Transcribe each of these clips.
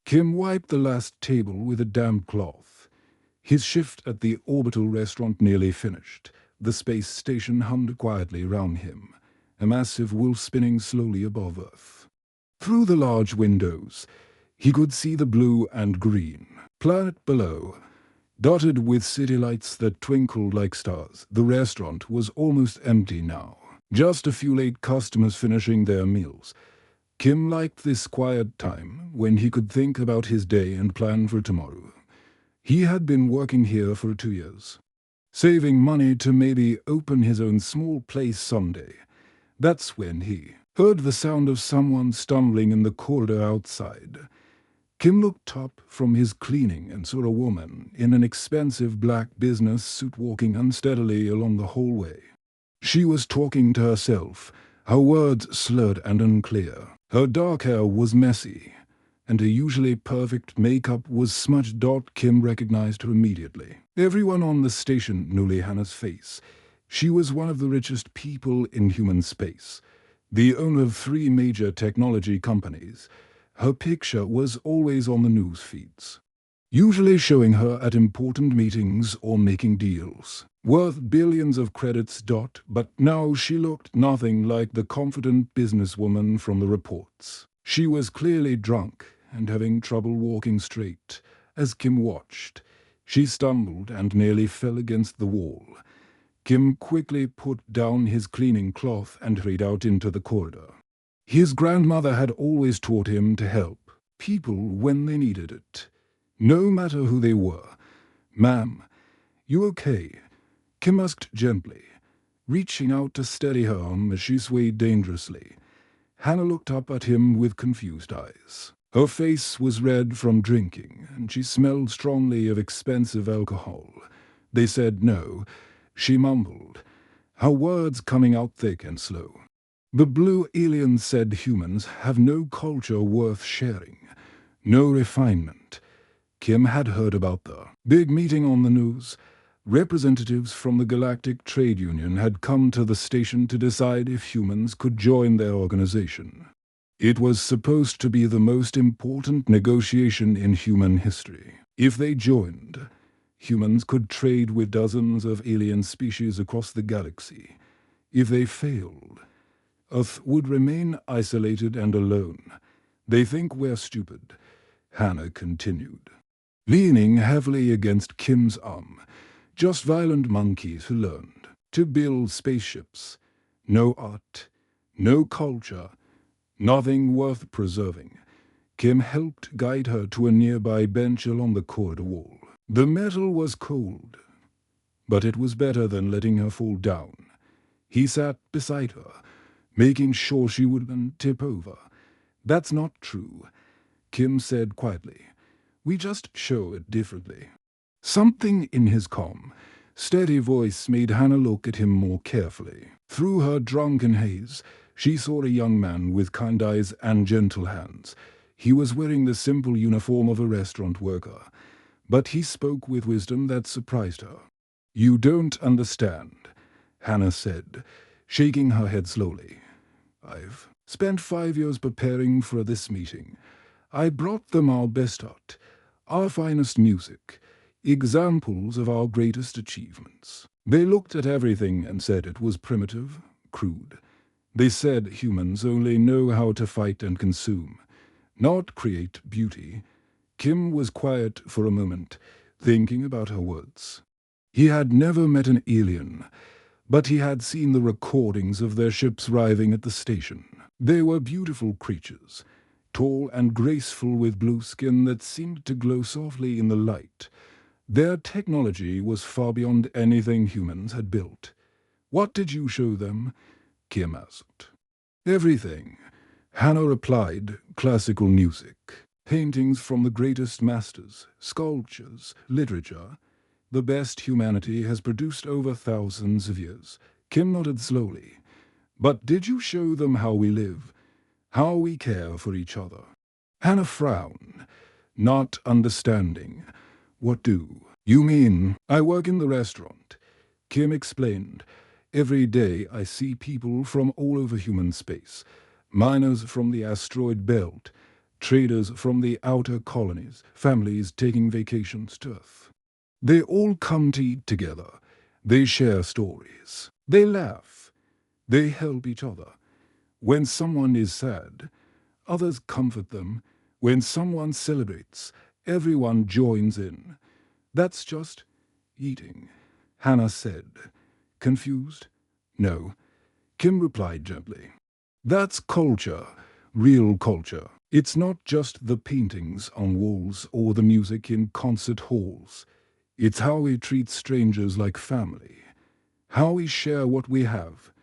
Kim wiped the last table with a damp cloth. His shift at the orbital restaurant nearly finished. The space station hummed quietly round him, a massive wheel spinning slowly above Earth. Through the large windows, he could see the blue and green planet below, dotted with city lights that twinkled like stars. The restaurant was almost empty now, just a few late customers finishing their meals. Kim liked this quiet time when he could think about his day and plan for tomorrow. He had been working here for 2 years, saving money to maybe open his own small place someday. That's when he heard the sound of someone stumbling in the corridor outside. Kim looked up from his cleaning and saw a woman in an expensive black business suit walking unsteadily along the hallway. She was talking to herself, her words slurred and unclear. Her dark hair was messy, and her usually perfect makeup was smudged. Kim recognized her immediately. Everyone on the station knew Hannah's face. She was one of the richest people in human space, the owner of 3 major technology companies. Her picture was always on the news feeds, usually showing her at important meetings or making deals worth billions of credits. But now she looked nothing like the confident businesswoman from the reports. She was clearly drunk and having trouble walking straight. As Kim watched, she stumbled and nearly fell against the wall. Kim quickly put down his cleaning cloth and hurried out into the corridor. His grandmother had always taught him to help people when they needed it, no matter who they were. "Ma'am, you okay?" Kim asked gently, reaching out to steady her arm as she swayed dangerously. Hannah looked up at him with confused eyes. Her face was red from drinking, and she smelled strongly of expensive alcohol. "They said no," she mumbled, her words coming out thick and slow. "The blue alien said humans have no culture worth sharing, no refinement." Kim had heard about the big meeting on the news. Representatives from the Galactic Trade Union had come to the station to decide if humans could join their organization. It was supposed to be the most important negotiation in human history. If they joined, humans could trade with dozens of alien species across the galaxy. If they failed, Earth would remain isolated and alone. "They think we're stupid," Hannah continued, leaning heavily against Kim's arm. "Just violent monkeys who learned to build spaceships. No art, no culture, nothing worth preserving." Kim helped guide her to a nearby bench along the corridor wall. The metal was cold, but it was better than letting her fall down. He sat beside her, making sure she wouldn't tip over. "That's not true," Kim said quietly. "We just show it differently." Something in his calm, steady voice made Hannah look at him more carefully. Through her drunken haze, she saw a young man with kind eyes and gentle hands. He was wearing the simple uniform of a restaurant worker, but he spoke with wisdom that surprised her. "You don't understand," Hannah said, shaking her head slowly. "I've spent 5 years preparing for this meeting. I brought them our best art, our finest music, examples of our greatest achievements. They looked at everything and said it was primitive, crude. They said humans only know how to fight and consume, not create beauty." Kim was quiet for a moment, thinking about her words. He had never met an alien, but he had seen the recordings of their ships arriving at the station. They were beautiful creatures, tall and graceful with blue skin that seemed to glow softly in the light. Their technology was far beyond anything humans had built. "What did you show them?" Kim asked. "Everything," Hannah replied. "Classical music, paintings from the greatest masters, sculptures, literature. The best humanity has produced over thousands of years." Kim nodded slowly. "But did you show them how we live, how we care for each other?" Hannah frowned, not understanding. "What do you mean?" "I work in the restaurant," Kim explained. "Every day I see people from all over human space. Miners from the asteroid belt, traders from the outer colonies, families taking vacations to Earth. They all come to eat together. They share stories. They laugh. They help each other. When someone is sad, others comfort them. When someone celebrates, everyone joins in. That's just eating, Hannah said. Confused? No. Kim replied gently. That's culture, real culture. It's not just the paintings on walls or the music in concert halls. It's how we treat strangers like family, how we share what we have,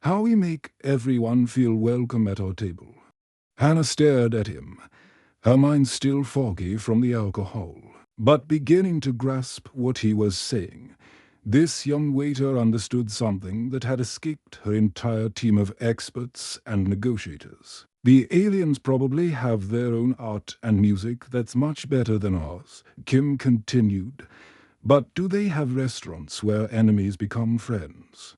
how we make everyone feel welcome at our table. Hannah stared at him, her mind still foggy from the alcohol, but beginning to grasp what he was saying. This young waiter understood something that had escaped her entire team of experts and negotiators. The aliens probably have their own art and music that's much better than ours, Kim continued. But do they have restaurants where enemies become friends?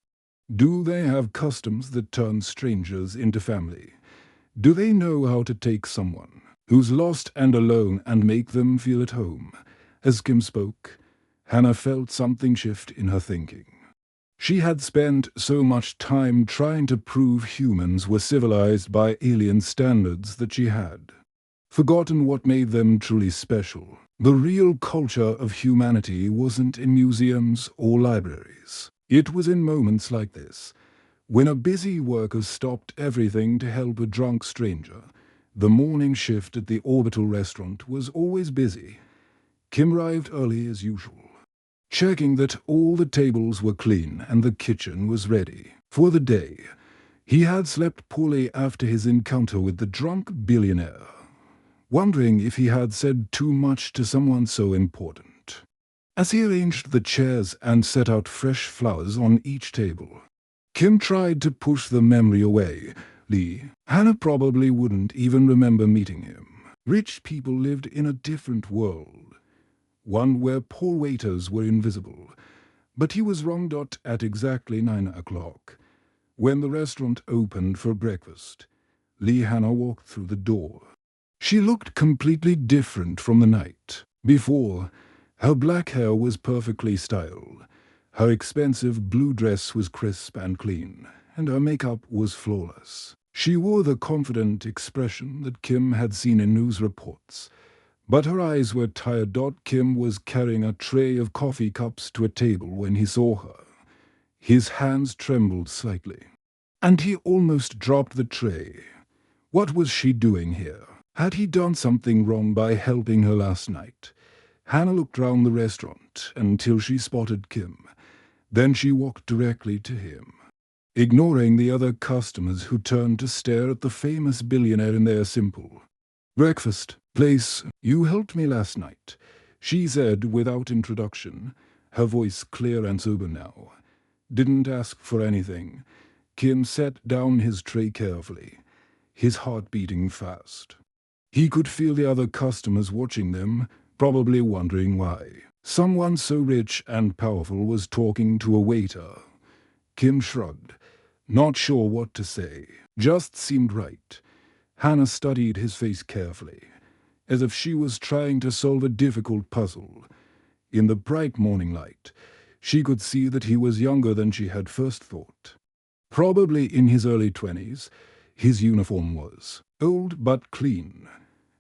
Do they have customs that turn strangers into family? Do they know how to take someone who's lost and alone and make them feel at home? As Kim spoke, Hannah felt something shift in her thinking. She had spent so much time trying to prove humans were civilized by alien standards that she had forgotten what made them truly special. The real culture of humanity wasn't in museums or libraries. It was in moments like this, when a busy worker stopped everything to help a drunk stranger. The morning shift at the Orbital restaurant was always busy. Kim arrived early as usual, checking that all the tables were clean and the kitchen was ready for the day. He had slept poorly after his encounter with the drunk billionaire, wondering if he had said too much to someone so important. As he arranged the chairs and set out fresh flowers on each table, Kim tried to push the memory away. Hannah probably wouldn't even remember meeting him. Rich people lived in a different world, one where poor waiters were invisible. But he was wrong. At exactly 9 o'clock, when the restaurant opened for breakfast, Hannah walked through the door. She looked completely different from the night before. Her black hair was perfectly styled. Her expensive blue dress was crisp and clean, and her makeup was flawless. She wore the confident expression that Kim had seen in news reports, but her eyes were tired. Kim was carrying a tray of coffee cups to a table when he saw her. His hands trembled slightly, and he almost dropped the tray. What was she doing here? Had he done something wrong by helping her last night? Hannah looked round the restaurant until she spotted Kim. Then she walked directly to him, ignoring the other customers who turned to stare at the famous billionaire in their simple breakfast place. You helped me last night, she said without introduction, her voice clear and sober now. Didn't ask for anything. Kim set down his tray carefully, his heart beating fast. He could feel the other customers watching them, probably wondering why someone so rich and powerful was talking to a waiter. Kim shrugged, not sure what to say. Just seemed right. Hannah studied his face carefully, as if she was trying to solve a difficult puzzle. In the bright morning light, she could see that he was younger than she had first thought. Probably in his early 20s, his uniform was old but clean,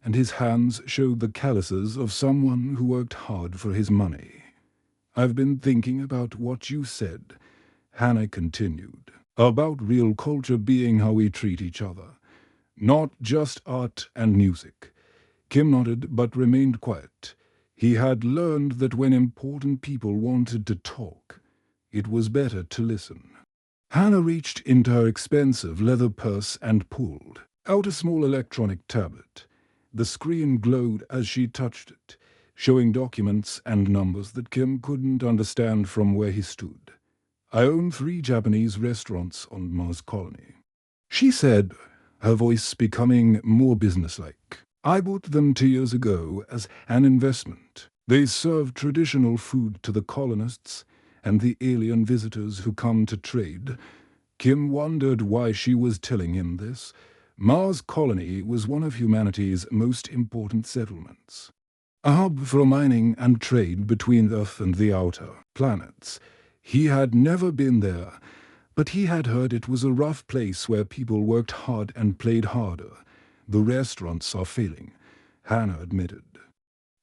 and his hands showed the calluses of someone who worked hard for his money. I've been thinking about what you said, Hannah continued, about real culture being how we treat each other, not just art and music. Kim nodded but remained quiet. He had learned that when important people wanted to talk, it was better to listen. Hannah reached into her expensive leather purse and pulled out a small electronic tablet. The screen glowed as she touched it, showing documents and numbers that Kim couldn't understand from where he stood. I own 3 Japanese restaurants on Mars Colony, she said, her voice becoming more businesslike. I bought them 2 years ago as an investment. They serve traditional food to the colonists and the alien visitors who come to trade. Kim wondered why she was telling him this. Mars Colony was one of humanity's most important settlements. A hub for mining and trade between Earth and the outer planets. He had never been there, but he had heard it was a rough place where people worked hard and played harder. The restaurants are failing, Hannah admitted.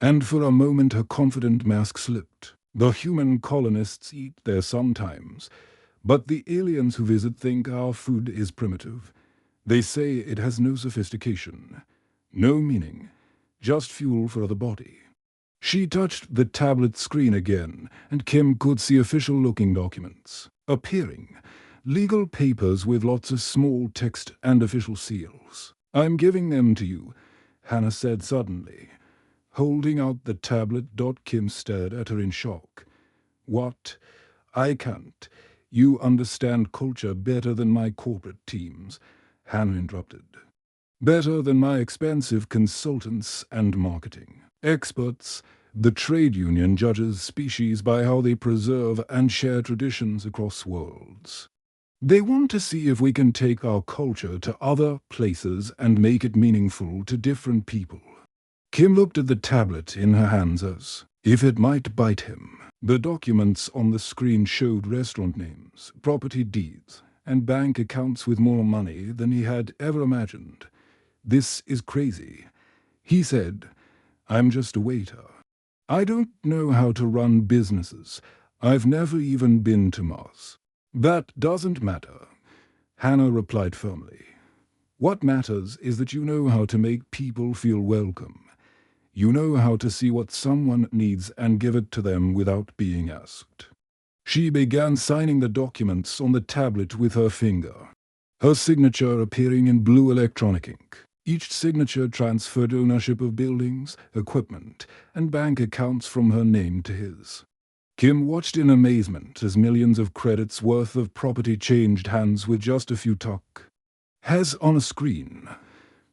And for a moment her confident mask slipped. The human colonists eat there sometimes, but the aliens who visit think our food is primitive. They say it has no sophistication, no meaning, just fuel for the body. She touched the tablet screen again, and Kim could see official-looking documents appearing. Legal papers with lots of small text and official seals. "I'm giving them to you," Hannah said suddenly. Holding out the tablet, Kim stared at her in shock. "What? I can't. You understand culture better than my corporate teams," Hannah interrupted. "Better than my expensive consultants and marketing experts." The trade union judges species by how they preserve and share traditions across worlds. They want to see if we can take our culture to other places and make it meaningful to different people. Kim looked at the tablet in her hands as if it might bite him. The documents on the screen showed restaurant names, property deeds, and bank accounts with more money than he had ever imagined. "This is crazy," he said. "I'm just a waiter. I don't know how to run businesses. I've never even been to Mars." "That doesn't matter," Hannah replied firmly. "What matters is that you know how to make people feel welcome. You know how to see what someone needs and give it to them without being asked." She began signing the documents on the tablet with her finger, her signature appearing in blue electronic ink. Each signature transferred ownership of buildings, equipment, and bank accounts from her name to his. Kim watched in amazement as millions of credits worth of property changed hands with just a few has on a screen.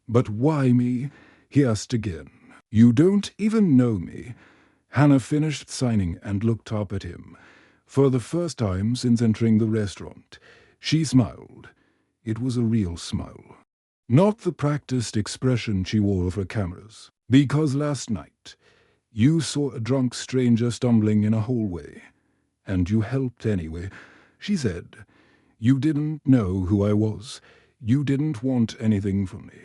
"But why me?" he asked again. "You don't even know me." Hannah finished signing and looked up at him. For the first time since entering the restaurant, she smiled. It was a real smile. Not the practiced expression she wore for cameras. "Because last night, you saw a drunk stranger stumbling in a hallway, and you helped anyway," she said. "You didn't know who I was. You didn't want anything from me.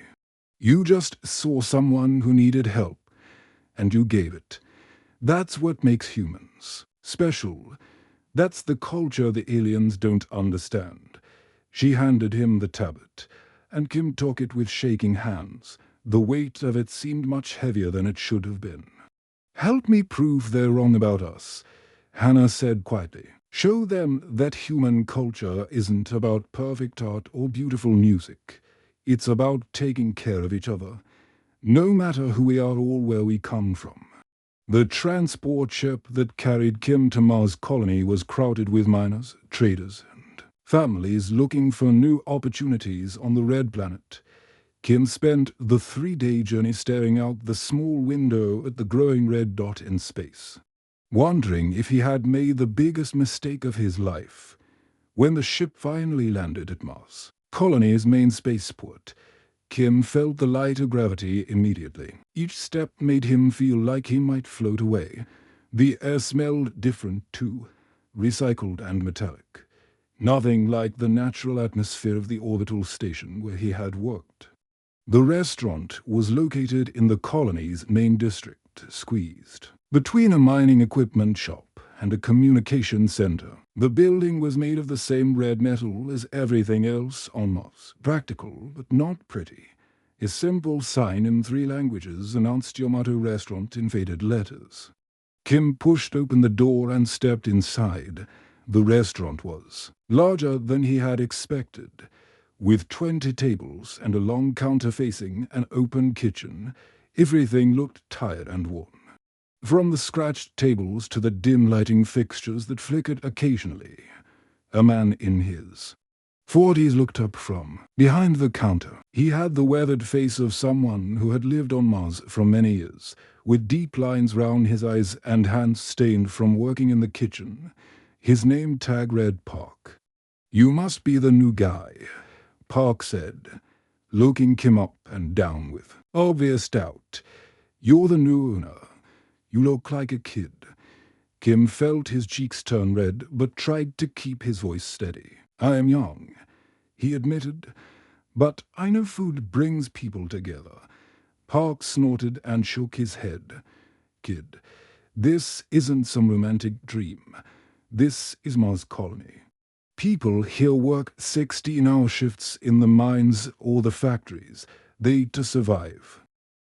You just saw someone who needed help, and you gave it. That's what makes humans special. That's the culture the aliens don't understand." She handed him the tablet, and Kim took it with shaking hands. The weight of it seemed much heavier than it should have been. "Help me prove they're wrong about us," Hannah said quietly. "Show them that human culture isn't about perfect art or beautiful music. It's about taking care of each other, no matter who we are or where we come from." The transport ship that carried Kim to Mars Colony was crowded with miners, traders, and families looking for new opportunities on the Red Planet. Kim spent the 3-day journey staring out the small window at the growing red dot in space, wondering if he had made the biggest mistake of his life. When the ship finally landed at Mars Colony's main spaceport, Kim felt the lighter gravity immediately. Each step made him feel like he might float away. The air smelled different too, recycled and metallic. Nothing like the natural atmosphere of the orbital station where he had worked. The restaurant was located in the colony's main district, squeezed between a mining equipment shop and a communication center. The building was made of the same red metal as everything else on Mars. Practical, but not pretty. A simple sign in 3 languages announced Yamato Restaurant in faded letters. Kim pushed open the door and stepped inside. The restaurant was larger than he had expected. With 20 tables and a long counter facing an open kitchen, everything looked tired and worn. From the scratched tables to the dim lighting fixtures that flickered occasionally, a man in his 40s looked up from behind the counter. He had the weathered face of someone who had lived on Mars for many years, with deep lines round his eyes and hands stained from working in the kitchen. His name tag read Park. "You must be the new guy," Park said. looking Kim up and down with obvious doubt. "You're the new owner. You look like a kid." Kim felt his cheeks turn red, but tried to keep his voice steady. "I am young," he admitted, "but I know food brings people together." Park snorted and shook his head. "Kid, this isn't some romantic dream. This is Mars Colony. People here work 16-hour shifts in the mines or the factories. They to survive,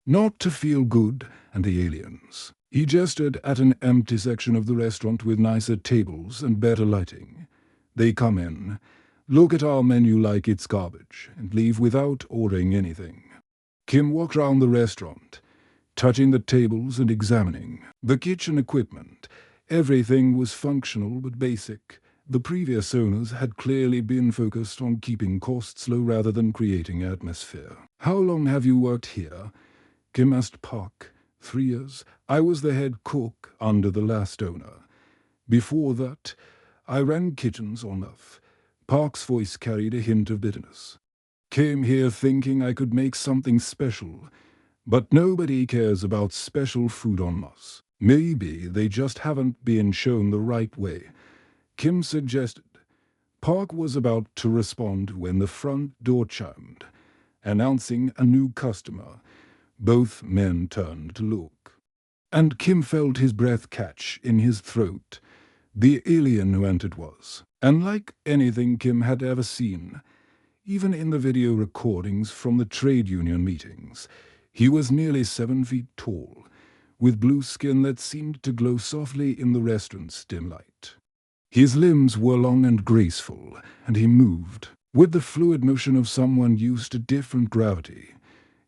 not to feel good." And the aliens. He gestured at an empty section of the restaurant with nicer tables and better lighting. "They come in, look at our menu like it's garbage, and leave without ordering anything." Kim walked round the restaurant, touching the tables and examining the kitchen equipment. Everything was functional but basic. The previous owners had clearly been focused on keeping costs low rather than creating atmosphere. "How long have you worked here?" Kim asked Park. 3 years. I was the head cook under the last owner. Before that, I ran kitchens on Earth." Park's voice carried a hint of bitterness. "Came here thinking I could make something special, but nobody cares about special food on Mars. Maybe they just haven't been shown the right way," Kim suggested. Park was about to respond when the front door chimed, announcing a new customer. Both men turned to look, and Kim felt his breath catch in his throat. The alien who entered was unlike anything Kim had ever seen, even in the video recordings from the trade union meetings. He was nearly 7 feet tall, with blue skin that seemed to glow softly in the restaurant's dim light. His limbs were long and graceful, and he moved with the fluid motion of someone used to different gravity.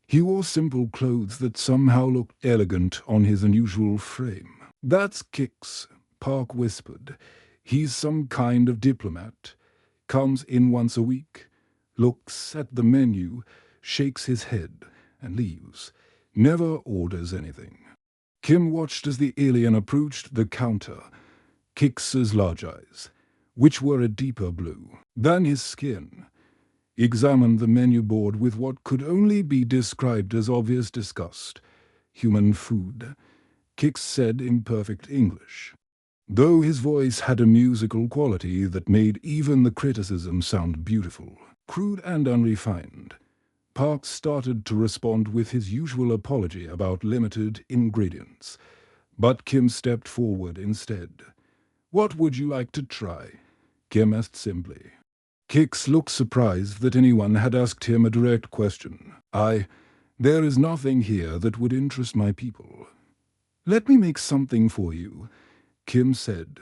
He wore simple clothes that somehow looked elegant on his unusual frame. "That's Kix," Park whispered. "He's some kind of diplomat. Comes in once a week, looks at the menu, shakes his head, and leaves. Never orders anything." Kim watched as the alien approached the counter. Kix's large eyes, which were a deeper blue than his skin, examined the menu board with what could only be described as obvious disgust. "Human food," Kix said in perfect English, though his voice had a musical quality that made even the criticism sound beautiful. Crude and unrefined. Park started to respond with his usual apology about limited ingredients, but Kim stepped forward instead. "What would you like to try?" Kim asked simply. Kix looked surprised that anyone had asked him a direct question. There is nothing here that would interest my people." "Let me make something for you," Kim said.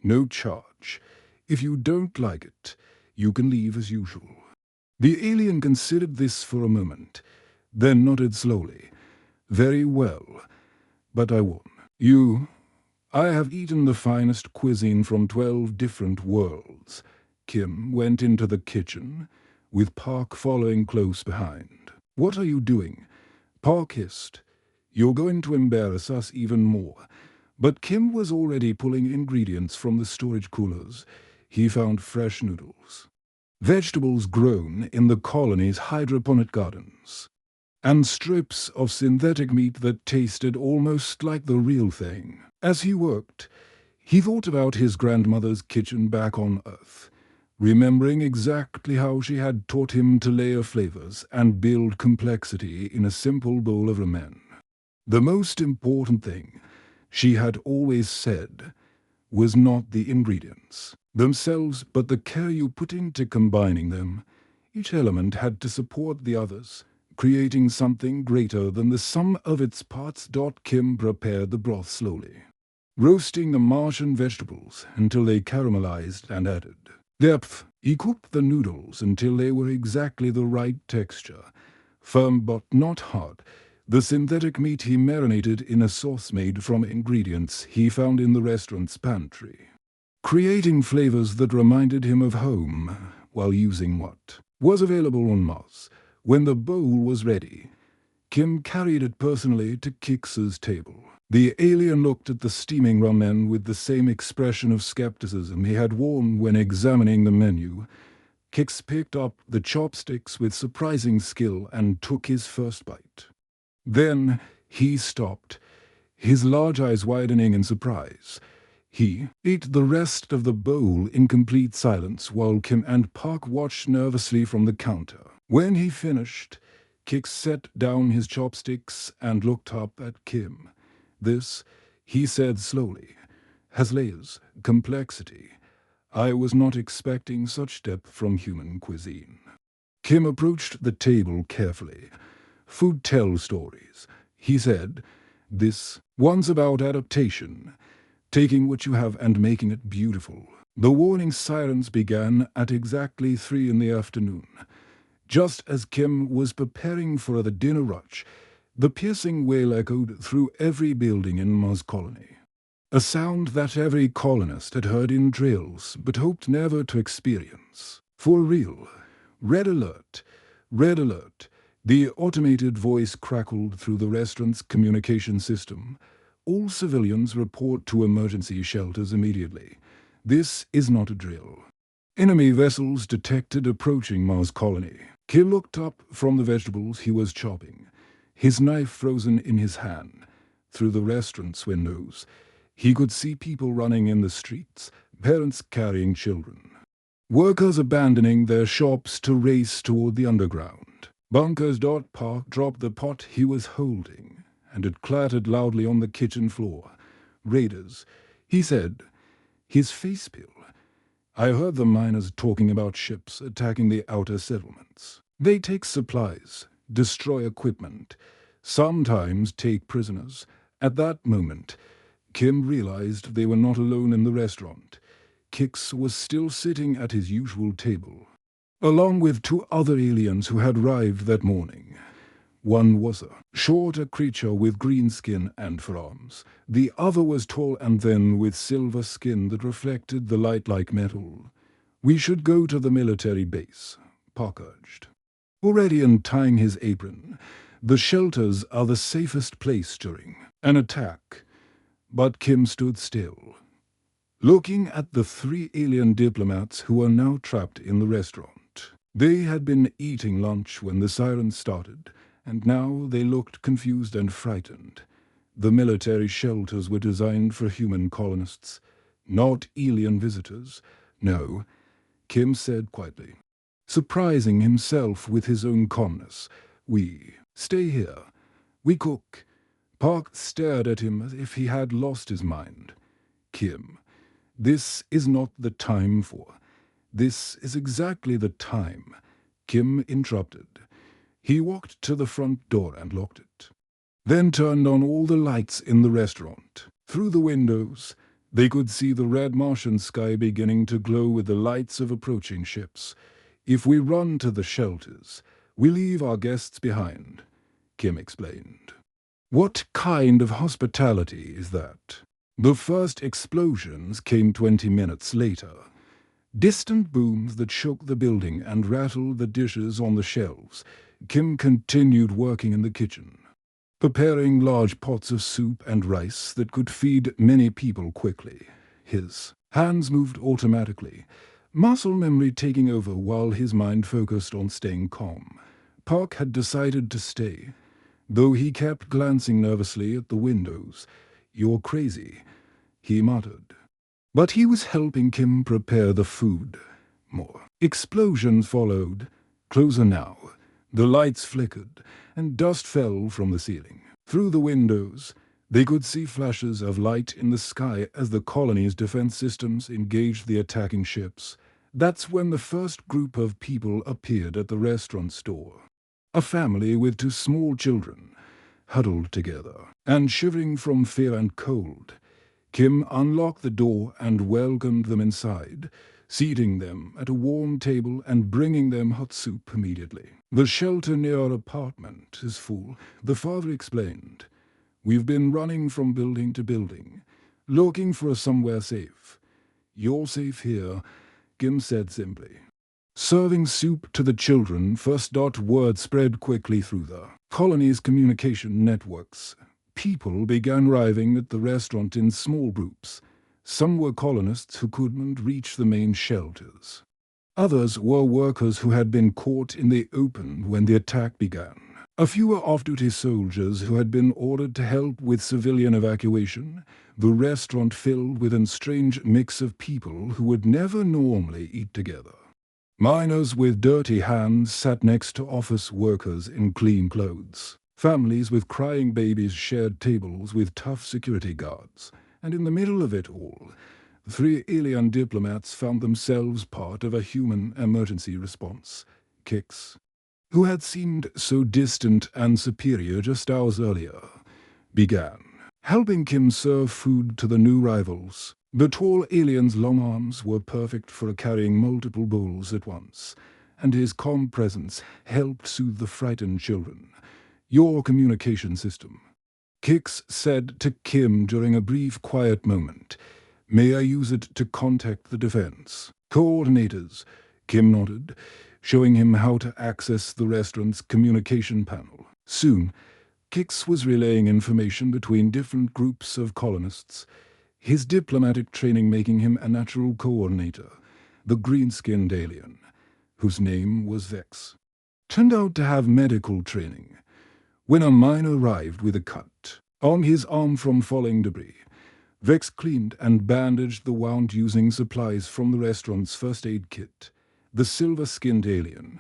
"No charge. If you don't like it, you can leave as usual." The alien considered this for a moment, then nodded slowly. "Very well, but I won. I have eaten the finest cuisine from 12 different worlds." Kim went into the kitchen, with Park following close behind. "What are you doing?" Park hissed. "You're going to embarrass us even more." But Kim was already pulling ingredients from the storage coolers. He found fresh noodles, vegetables grown in the colony's hydroponic gardens, and strips of synthetic meat that tasted almost like the real thing. As he worked, he thought about his grandmother's kitchen back on Earth, remembering exactly how she had taught him to layer flavors and build complexity in a simple bowl of ramen. The most important thing, she had always said, was not the ingredients themselves, but the care you put into combining them. Each element had to support the others, creating something greater than the sum of its parts. Kim prepared the broth slowly, roasting the Martian vegetables until they caramelized and added depth. He cooked the noodles until they were exactly the right texture, firm but not hard. The synthetic meat he marinated in a sauce made from ingredients he found in the restaurant's pantry, creating flavors that reminded him of home while using what was available on Mars. When the bowl was ready, Kim carried it personally to Kix's table. The alien looked at the steaming ramen with the same expression of skepticism he had worn when examining the menu. Kix picked up the chopsticks with surprising skill and took his first bite. Then he stopped, his large eyes widening in surprise. He ate the rest of the bowl in complete silence while Kim and Park watched nervously from the counter. When he finished, Kix set down his chopsticks and looked up at Kim. "This," he said slowly, "has layers, complexity. I was not expecting such depth from human cuisine." Kim approached the table carefully. "Food tells stories," he said. "This one's about adaptation, taking what you have and making it beautiful." The warning sirens began at exactly 3 in the afternoon. Just as Kim was preparing for the dinner rush, the piercing wail echoed through every building in Mars Colony. A sound that every colonist had heard in drills but hoped never to experience. "For real. Red alert. Red alert." The automated voice crackled through the restaurant's communication system. "All civilians report to emergency shelters immediately. This is not a drill." Enemy vessels detected approaching Mars Colony. Kim looked up from the vegetables he was chopping, his knife frozen in his hand. Through the restaurant's windows, he could see people running in the streets, parents carrying children, workers abandoning their shops to race toward the underground. Bunkers. Park dropped the pot he was holding, and it clattered loudly on the kitchen floor. "Raiders," he said, his face pale. "I heard the miners talking about ships attacking the outer settlements. They take supplies, destroy equipment, sometimes take prisoners." At that moment, Kim realized they were not alone in the restaurant. Kix was still sitting at his usual table, along with 2 other aliens who had arrived that morning. One was a shorter creature with green skin and forearms. The other was tall and thin with silver skin that reflected the light like metal. "We should go to the military base," Park urged, already untying his apron. "The shelters are the safest place during an attack." But Kim stood still, looking at the 3 alien diplomats who were now trapped in the restaurant. They had been eating lunch when the sirens started, and now they looked confused and frightened. The military shelters were designed for human colonists, not alien visitors. "No," Kim said quietly, surprising himself with his own calmness. "We stay here. We cook." Park stared at him as if he had lost his mind. "Kim, this is not the time for—" "This is exactly the time," Kim interrupted. He walked to the front door and locked it, then turned on all the lights in the restaurant. Through the windows, they could see the red Martian sky beginning to glow with the lights of approaching ships. "If we run to the shelters, we leave our guests behind," Kim explained. "What kind of hospitality is that?" The first explosions came 20 minutes later. Distant booms that shook the building and rattled the dishes on the shelves. Kim continued working in the kitchen, preparing large pots of soup and rice that could feed many people quickly. His hands moved automatically, muscle memory taking over while his mind focused on staying calm. Park had decided to stay, though he kept glancing nervously at the windows. "You're crazy," he muttered. But he was helping Kim prepare the food. More explosions followed, closer now. The lights flickered, and dust fell from the ceiling. Through the windows, they could see flashes of light in the sky as the colony's defense systems engaged the attacking ships. That's when the first group of people appeared at the restaurant's door. A family with 2 small children, huddled together and shivering from fear and cold. Kim unlocked the door and welcomed them inside, seating them at a warm table and bringing them hot soup immediately. "The shelter near our apartment is full," the father explained. "We've been running from building to building, looking for somewhere safe." "You're safe here," Kim said simply. Serving soup to the children, word spread quickly through the colony's communication networks. People began arriving at the restaurant in small groups. Some were colonists who couldn't reach the main shelters. Others were workers who had been caught in the open when the attack began. A few were off-duty soldiers who had been ordered to help with civilian evacuation, the restaurant filled with a strange mix of people who would never normally eat together. Miners with dirty hands sat next to office workers in clean clothes. Families with crying babies shared tables with tough security guards. And in the middle of it all, 3 alien diplomats found themselves part of a human emergency response. Kix, who had seemed so distant and superior just hours earlier, began, helping Kim serve food to the new rivals. The tall alien's long arms were perfect for carrying multiple bowls at once, and his calm presence helped soothe the frightened children. "Your communication system," Kix said to Kim during a brief quiet moment. "May I use it to contact the defense coordinators?" Kim nodded, showing him how to access the restaurant's communication panel. Soon, Kix was relaying information between different groups of colonists, his diplomatic training making him a natural coordinator. The green-skinned alien, whose name was Vex, turned out to have medical training. When a miner arrived with a cut on his arm from falling debris, Vex cleaned and bandaged the wound using supplies from the restaurant's first aid kit. The silver-skinned alien,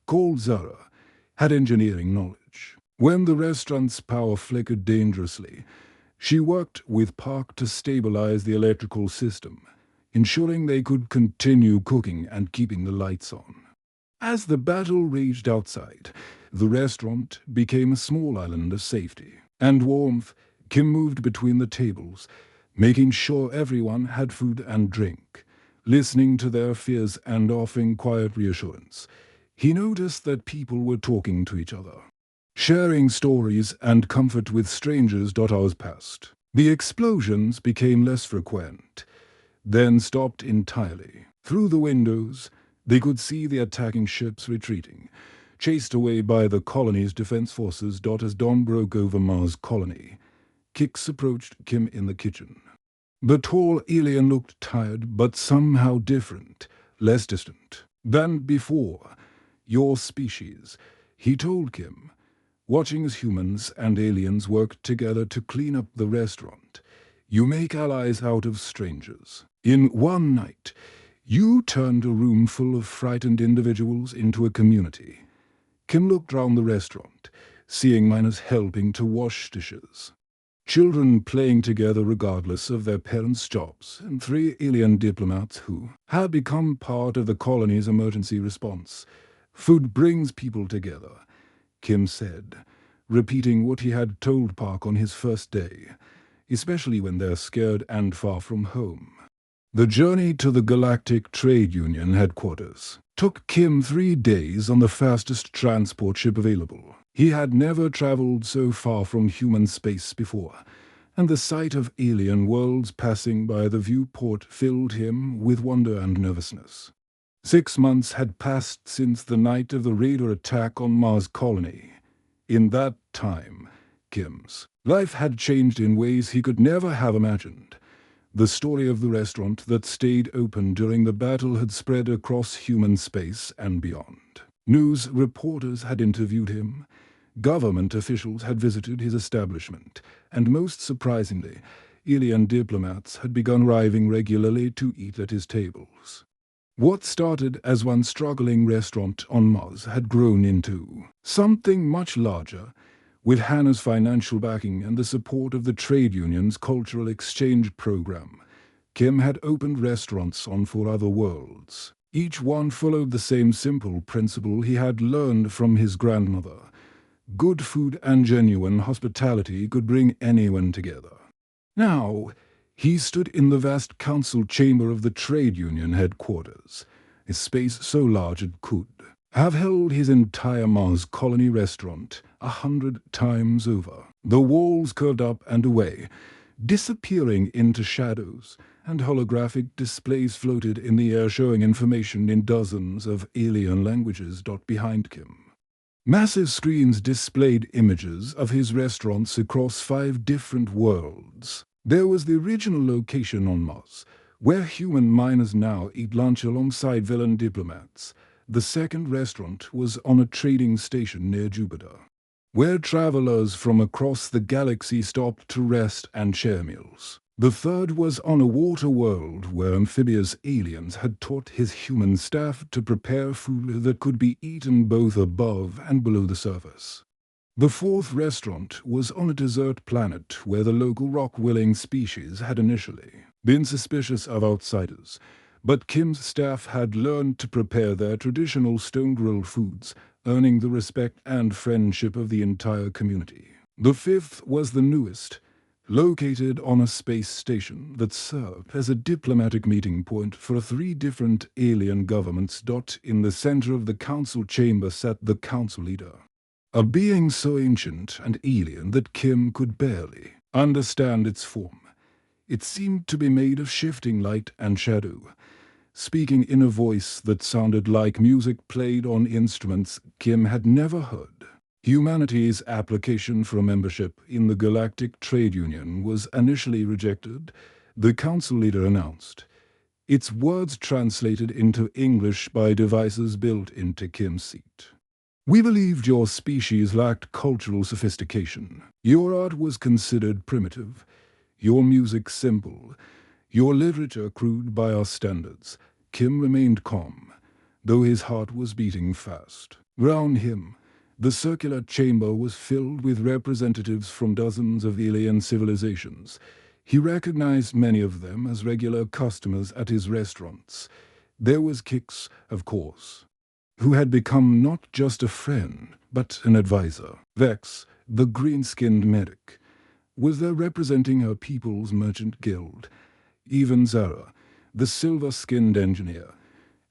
called Zara, had engineering knowledge. When the restaurant's power flickered dangerously, she worked with Park to stabilize the electrical system, ensuring they could continue cooking and keeping the lights on. As the battle raged outside, the restaurant became a small island of safety and warmth. Kim moved between the tables, making sure everyone had food and drink, listening to their fears and offering quiet reassurance. He noticed that people were talking to each other, sharing stories and comfort with strangers. Hours passed. The explosions became less frequent, then stopped entirely. Through the windows, they could see the attacking ships retreating, chased away by the colony's defense forces. As dawn broke over Mars colony, Kix approached Kim in the kitchen. The tall alien looked tired, but somehow different, less distant than before. "Your species," he told Kim, "watching as humans and aliens work together to clean up the restaurant. You make allies out of strangers. In one night, you turned a room full of frightened individuals into a community." Kim looked round the restaurant, seeing miners helping to wash dishes, children playing together regardless of their parents' jobs, and 3 alien diplomats who had become part of the colony's emergency response. "Food brings people together," Kim said, repeating what he had told Park on his first day, especially when they're scared and far from home. The journey to the Galactic Trade Union headquarters took Kim 3 days on the fastest transport ship available. He had never traveled so far from human space before, and the sight of alien worlds passing by the viewport filled him with wonder and nervousness. 6 months had passed since the night of the raider attack on Mars colony. In that time, Kim's life had changed in ways he could never have imagined. The story of the restaurant that stayed open during the battle had spread across human space and beyond. News reporters had interviewed him, government officials had visited his establishment, and most surprisingly, alien diplomats had begun arriving regularly to eat at his tables. What started as one struggling restaurant on Mars had grown into something much larger. With Hannah's financial backing and the support of the trade union's cultural exchange program, Kim had opened restaurants on 4 other worlds. Each one followed the same simple principle he had learned from his grandmother. Good food and genuine hospitality could bring anyone together. Now, he stood in the vast council chamber of the trade union headquarters, a space so large it could have held his entire Mars colony restaurant 100 times over. The walls curved up and away, disappearing into shadows, and holographic displays floated in the air showing information in dozens of alien languages. Behind Kim, massive screens displayed images of his restaurants across 5 different worlds. There was the original location on Mars, where human miners now eat lunch alongside villain diplomats. The second restaurant was on a trading station near Jupiter, where travelers from across the galaxy stopped to rest and share meals. The third was on a water world where amphibious aliens had taught his human staff to prepare food that could be eaten both above and below the surface. The fourth restaurant was on a desert planet where the local rock-willing species had initially been suspicious of outsiders, but Kim's staff had learned to prepare their traditional stone-grilled foods, earning the respect and friendship of the entire community. The fifth was the newest, located on a space station that served as a diplomatic meeting point for 3 different alien governments. In the center of the council chamber sat the council leader, a being so ancient and alien that Kim could barely understand its form. It seemed to be made of shifting light and shadow, speaking in a voice that sounded like music played on instruments Kim had never heard. Humanity's application for membership in the Galactic Trade Union was initially rejected, the council leader announced, its words translated into English by devices built into Kim's seat. We believed your species lacked cultural sophistication. Your art was considered primitive, your music simple, your literature crude by our standards. Kim remained calm, though his heart was beating fast. Round him, the circular chamber was filled with representatives from dozens of alien civilizations. He recognized many of them as regular customers at his restaurants. There was Kix, of course, who had become not just a friend, but an advisor. Vex, the green-skinned medic, was there representing her people's merchant guild. Even Zara, the silver-skinned engineer,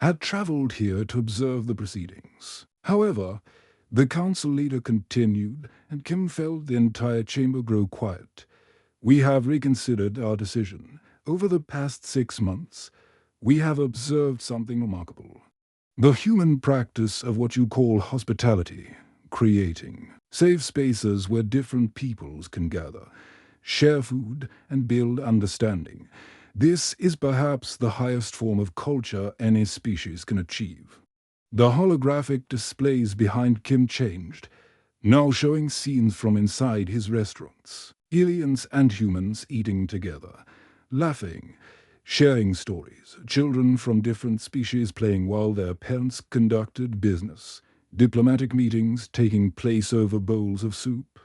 had traveled here to observe the proceedings. However, the council leader continued, and Kim felt the entire chamber grow quiet. We have reconsidered our decision. Over the past 6 months, we have observed something remarkable. The human practice of what you call hospitality, creating safe spaces where different peoples can gather, share food, and build understanding. This is perhaps the highest form of culture any species can achieve. The holographic displays behind Kim changed, now showing scenes from inside his restaurants. Aliens and humans eating together, laughing, sharing stories, children from different species playing while their parents conducted business, diplomatic meetings taking place over bowls of soup.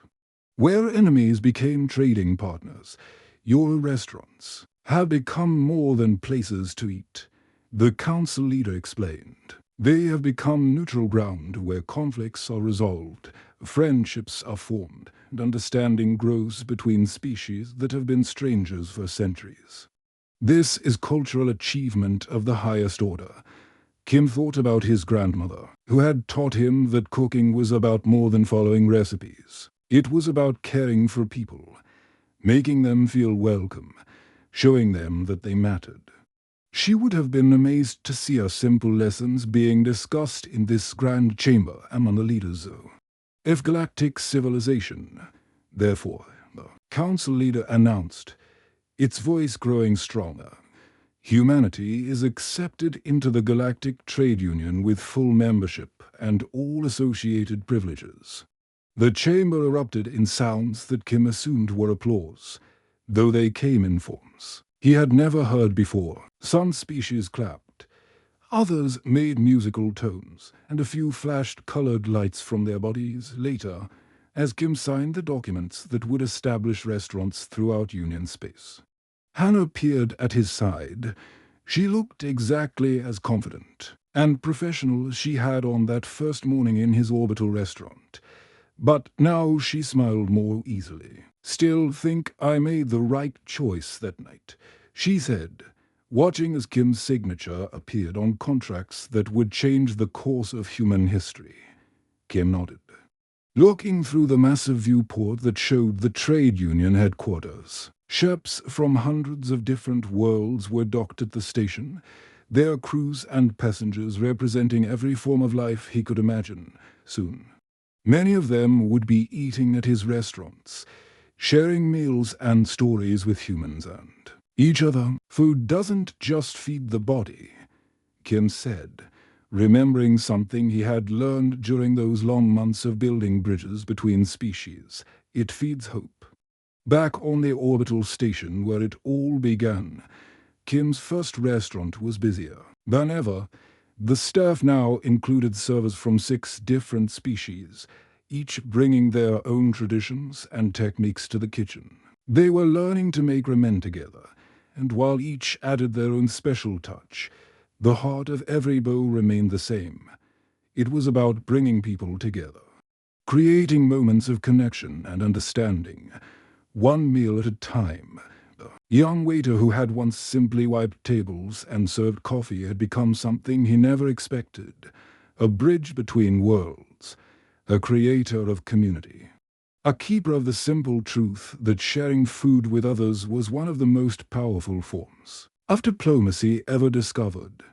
Where enemies became trading partners, your restaurants have become more than places to eat, the council leader explained. They have become neutral ground where conflicts are resolved, friendships are formed, and understanding grows between species that have been strangers for centuries. This is cultural achievement of the highest order. Kim thought about his grandmother, who had taught him that cooking was about more than following recipes. It was about caring for people, making them feel welcome, showing them that they mattered. She would have been amazed to see our simple lessons being discussed in this grand chamber among the leaders, though. If galactic civilization, therefore, the council leader announced, its voice growing stronger, humanity is accepted into the Galactic Trade Union with full membership and all associated privileges. The chamber erupted in sounds that Kim assumed were applause, though they came in forms he had never heard before. Some species clapped, others made musical tones, and a few flashed colored lights from their bodies. Later, as Kim signed the documents that would establish restaurants throughout Union space, Hannah peered at his side. She looked exactly as confident and professional as she had on that first morning in his orbital restaurant. But now she smiled more easily. Still think I made the right choice that night, she said, watching as Kim's signature appeared on contracts that would change the course of human history. Kim nodded, looking through the massive viewport that showed the trade union headquarters. Ships from hundreds of different worlds were docked at the station, their crews and passengers representing every form of life he could imagine. Soon, many of them would be eating at his restaurants, sharing meals and stories with humans, and each other. Food doesn't just feed the body, Kim said, remembering something he had learned during those long months of building bridges between species. It feeds hope. Back on the orbital station where it all began, Kim's first restaurant was busier than ever. The staff now included servers from 6 different species, each bringing their own traditions and techniques to the kitchen. They were learning to make ramen together, and while each added their own special touch, the heart of every bowl remained the same. It was about bringing people together, creating moments of connection and understanding, one meal at a time. The young waiter who had once simply wiped tables and served coffee had become something he never expected, a bridge between worlds, a creator of community, a keeper of the simple truth that sharing food with others was one of the most powerful forms of diplomacy ever discovered.